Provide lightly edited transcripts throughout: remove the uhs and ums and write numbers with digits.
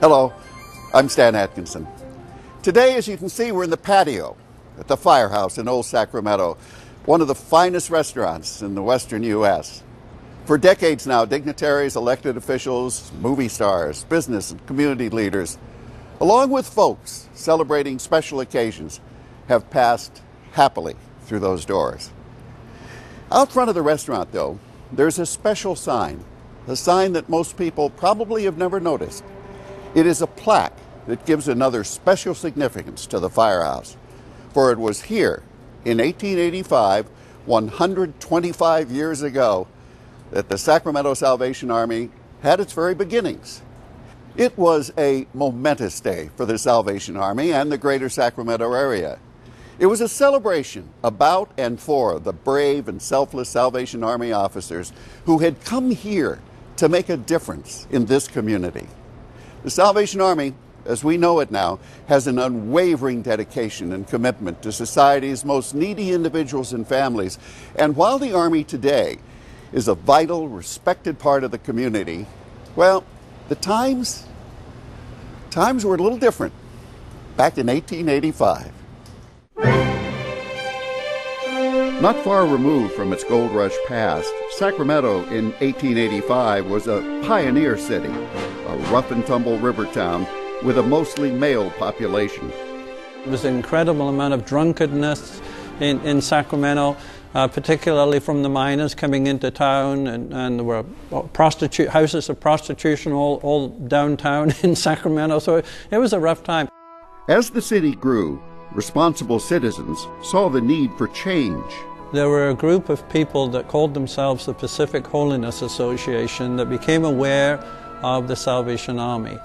Hello, I'm Stan Atkinson. Today, as you can see, we're in the patio at the Firehouse in Old Sacramento, one of the finest restaurants in the western U.S. For decades now, dignitaries, elected officials, movie stars, business and community leaders, along with folks celebrating special occasions, have passed happily through those doors. Out front of the restaurant, though, there's a special sign, a sign that most people probably have never noticed. It is a plaque that gives another special significance to the Firehouse, for it was here in 1885, 125 years ago, that the Sacramento Salvation Army had its very beginnings. It was a momentous day for the Salvation Army and the greater Sacramento area. It was a celebration about and for the brave and selfless Salvation Army officers who had come here to make a difference in this community. The Salvation Army, as we know it now, has an unwavering dedication and commitment to society's most needy individuals and families. And while the Army today is a vital, respected part of the community, well, the times were a little different back in 1885. Not far removed from its gold rush past, Sacramento in 1885 was a pioneer city, a rough and tumble river town with a mostly male population. There was an incredible amount of drunkenness in Sacramento, particularly from the miners coming into town, and there were houses of prostitution all downtown in Sacramento, so it was a rough time. As the city grew, responsible citizens saw the need for change. There were a group of people that called themselves the Pacific Holiness Association that became aware of the Salvation Army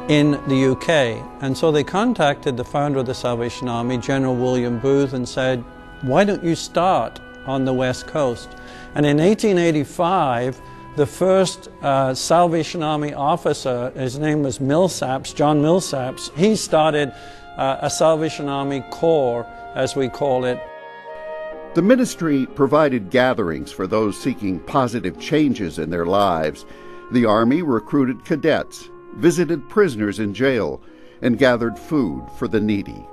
in the UK. And so they contacted the founder of the Salvation Army, General William Booth, and said, why don't you start on the West Coast? And in 1885, the first Salvation Army officer, his name was Millsaps, John Millsaps, he started a Salvation Army Corps, as we call it. The ministry provided gatherings for those seeking positive changes in their lives. The Army recruited cadets, visited prisoners in jail, and gathered food for the needy.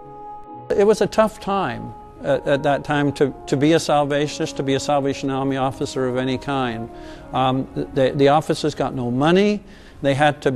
It was a tough time at that time to be a Salvationist, to be a Salvation Army officer of any kind. The officers got no money. They had to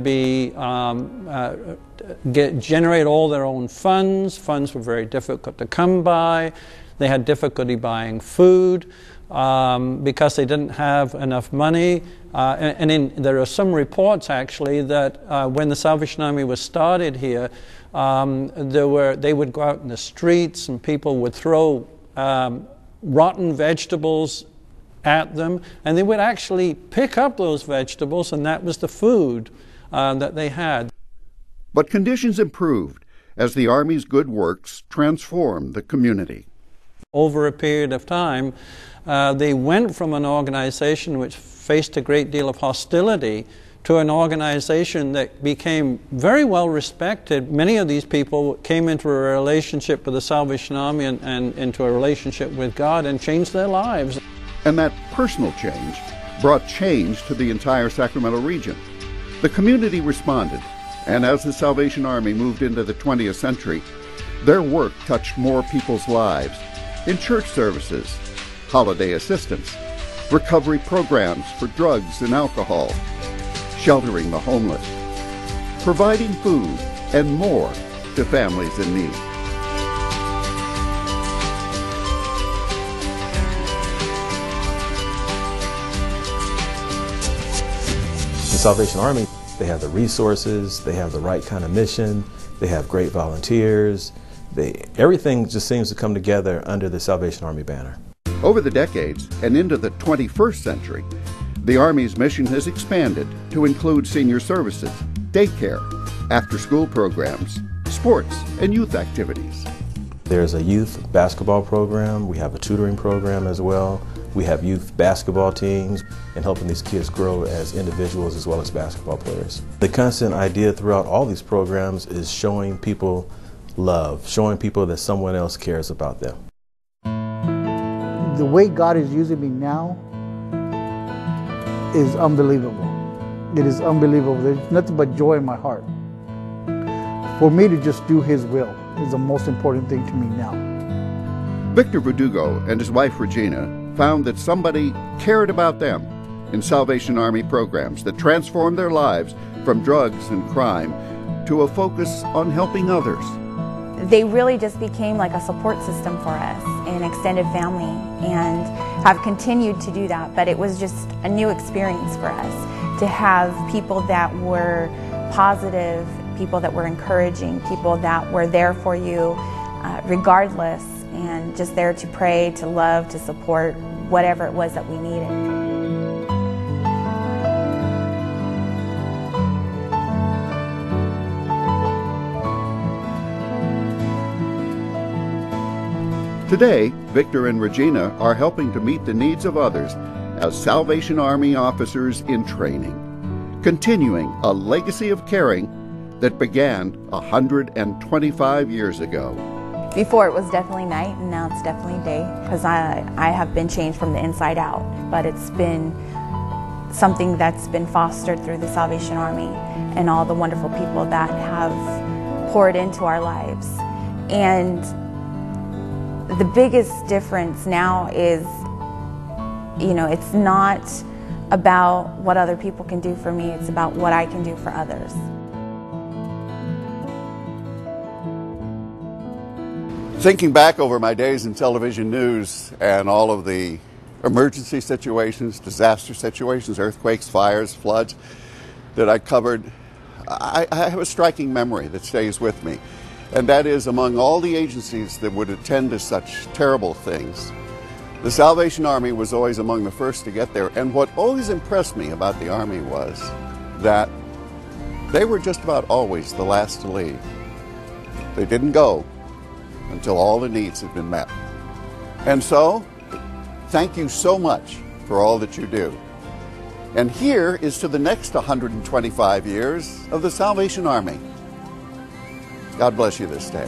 generate all their own funds. Funds were very difficult to come by. They had difficulty buying food because they didn't have enough money. There are some reports, actually, that when the Salvation Army was started here, they would go out in the streets and people would throw rotten vegetables at them, and they would actually pick up those vegetables, and that was the food that they had. But conditions improved as the Army's good works transformed the community. Over a period of time, they went from an organization which faced a great deal of hostility to an organization that became very well respected. Many of these people came into a relationship with the Salvation Army and into a relationship with God and changed their lives. And that personal change brought change to the entire Sacramento region. The community responded, and as the Salvation Army moved into the 20th century, their work touched more people's lives in church services, holiday assistance, recovery programs for drugs and alcohol, sheltering the homeless, providing food, and more to families in need. The Salvation Army, they have the resources, they have the right kind of mission, they have great volunteers. Everything just seems to come together under the Salvation Army banner. Over the decades and into the 21st century, the Army's mission has expanded to include senior services, daycare, after-school programs, sports, and youth activities. There's a youth basketball program. We have a tutoring program as well. We have youth basketball teams and helping these kids grow as individuals as well as basketball players. The constant idea throughout all these programs is showing people love, showing people that someone else cares about them. The way God is using me now is unbelievable. It is unbelievable. There's nothing but joy in my heart. For me to just do His will is the most important thing to me now. Victor Verdugo and his wife Regina found that somebody cared about them in Salvation Army programs that transformed their lives from drugs and crime to a focus on helping others. They really just became like a support system for us, an extended family, and have continued to do that. But it was just a new experience for us to have people that were positive, people that were encouraging, people that were there for you regardless, and just there to pray, to love, to support, whatever it was that we needed. Today, Victor and Regina are helping to meet the needs of others as Salvation Army officers in training, continuing a legacy of caring that began 125 years ago. Before it was definitely night, and now it's definitely day, because I have been changed from the inside out. But it's been something that's been fostered through the Salvation Army and all the wonderful people that have poured into our lives. And the biggest difference now is, it's not about what other people can do for me, it's about what I can do for others. Thinking back over my days in television news and all of the emergency situations, disaster situations, earthquakes, fires, floods that I covered, I have a striking memory that stays with me. And that is, among all the agencies that would attend to such terrible things, the Salvation Army was always among the first to get there. And what always impressed me about the Army was that they were just about always the last to leave. They didn't go until all the needs had been met. And so, thank you so much for all that you do. And here is to the next 125 years of the Salvation Army. God bless you this day.